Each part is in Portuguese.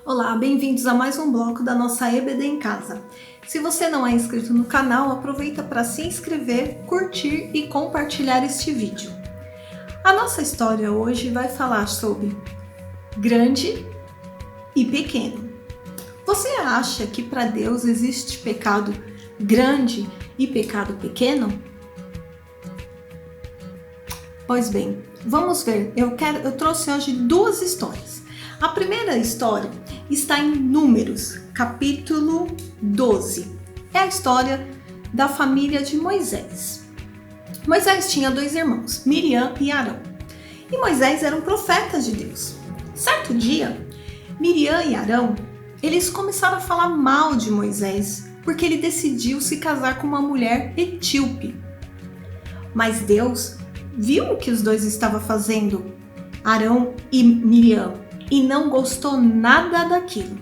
Olá, bem-vindos a mais um bloco da nossa EBD em Casa. Se você não é inscrito no canal, aproveita para se inscrever, curtir e compartilhar este vídeo. A nossa história hoje vai falar sobre grande e pequeno. Você acha que para Deus existe pecado grande e pecado pequeno? Pois bem, vamos ver. Eu trouxe hoje duas histórias. A primeira história está em Números, capítulo 12. É a história da família de Moisés. Moisés tinha dois irmãos, Miriam e Arão. E Moisés era um profeta de Deus. Certo dia, Miriam e Arão, eles começaram a falar mal de Moisés, porque ele decidiu se casar com uma mulher etíope. Mas Deus viu o que os dois estavam fazendo, Arão e Miriam, e não gostou nada daquilo.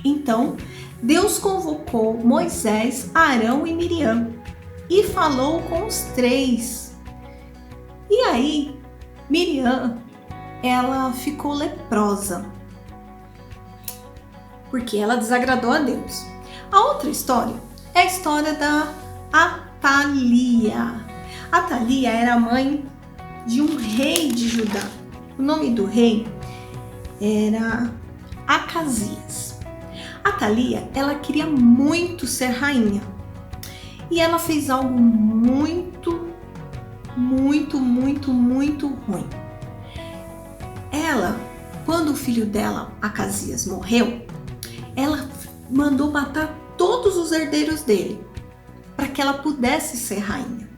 Então, Deus convocou Moisés, Arão e Miriam e falou com os três. E aí, Miriam, ela ficou leprosa, porque ela desagradou a Deus. A outra história é a história da Atalia. Atalia era a mãe de um rei de Judá. O nome do rei era Acasias. Atalia, ela queria muito ser rainha. E ela fez algo muito ruim. Ela, quando o filho dela, Acasias, morreu, ela mandou matar todos os herdeiros dele, para que ela pudesse ser rainha.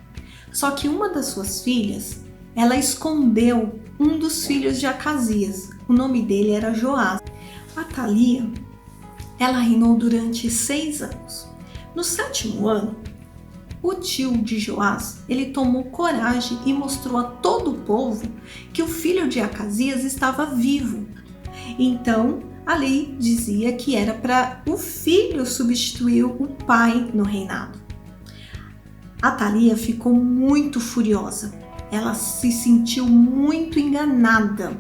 Só que uma das suas filhas, ela escondeu um dos filhos de Acasias. O nome dele era Joás. Atalia, ela reinou durante 6 anos. No 7º ano, o tio de Joás, ele tomou coragem e mostrou a todo o povo que o filho de Acasias estava vivo. Então, a lei dizia que era para o filho substituir o pai no reinado. Atalia ficou muito furiosa. Ela se sentiu muito enganada.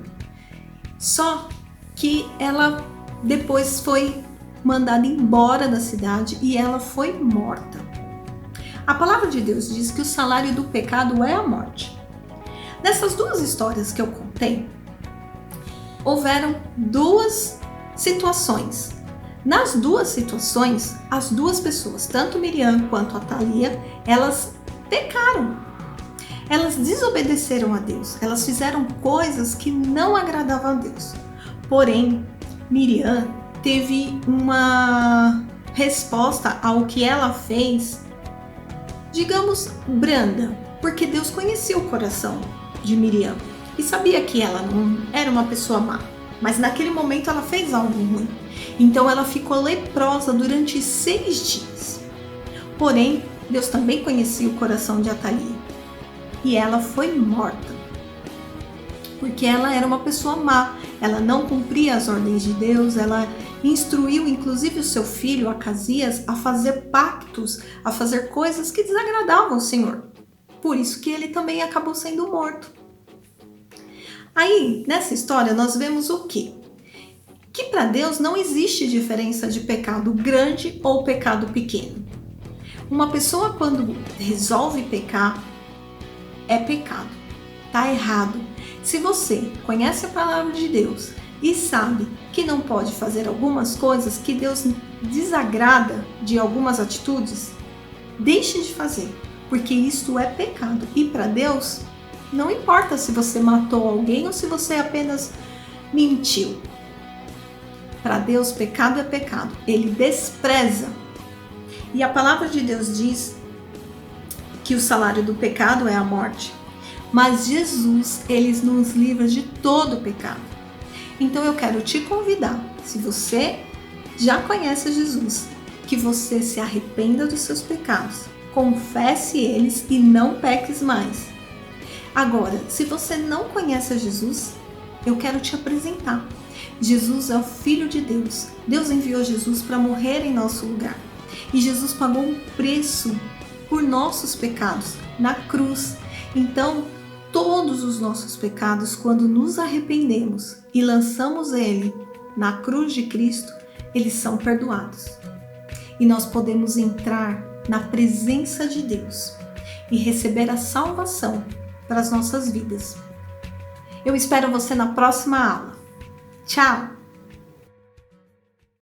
Só que ela depois foi mandada embora da cidade e ela foi morta. A palavra de Deus diz que o salário do pecado é a morte. Nessas duas histórias que eu contei, houveram duas situações. Nas duas situações, as duas pessoas, tanto Miriam quanto Atalia, elas pecaram. Elas desobedeceram a Deus, elas fizeram coisas que não agradavam a Deus. Porém, Miriam teve uma resposta ao que ela fez, digamos, branda, porque Deus conhecia o coração de Miriam e sabia que ela não era uma pessoa má, mas naquele momento ela fez algo ruim. Então ela ficou leprosa durante 6 dias. Porém, Deus também conhecia o coração de Atalia. E ela foi morta, porque ela era uma pessoa má, ela não cumpria as ordens de Deus, ela instruiu inclusive o seu filho Acasias a fazer pactos, a fazer coisas que desagradavam ao Senhor. Por isso que ele também acabou sendo morto. Aí, nessa história, nós vemos o quê? Que para Deus não existe diferença de pecado grande ou pecado pequeno. Uma pessoa, quando resolve pecar, é pecado, tá errado. Se você conhece a palavra de Deus e sabe que não pode fazer algumas coisas, que Deus desagrada de algumas atitudes, deixe de fazer, porque isto é pecado. E para Deus, não importa se você matou alguém ou se você apenas mentiu. Para Deus, pecado é pecado. Ele despreza. E a palavra de Deus diz que o salário do pecado é a morte, mas Jesus, ele nos livra de todo o pecado. Então eu quero te convidar, se você já conhece Jesus, que você se arrependa dos seus pecados, confesse eles e não peques mais. Agora, se você não conhece Jesus, eu quero te apresentar. Jesus é o Filho de Deus. Deus enviou Jesus para morrer em nosso lugar. E Jesus pagou um preço por nossos pecados na cruz. Então, todos os nossos pecados, quando nos arrependemos e lançamos ele na cruz de Cristo, eles são perdoados. E nós podemos entrar na presença de Deus e receber a salvação para as nossas vidas. Eu espero você na próxima aula. Tchau!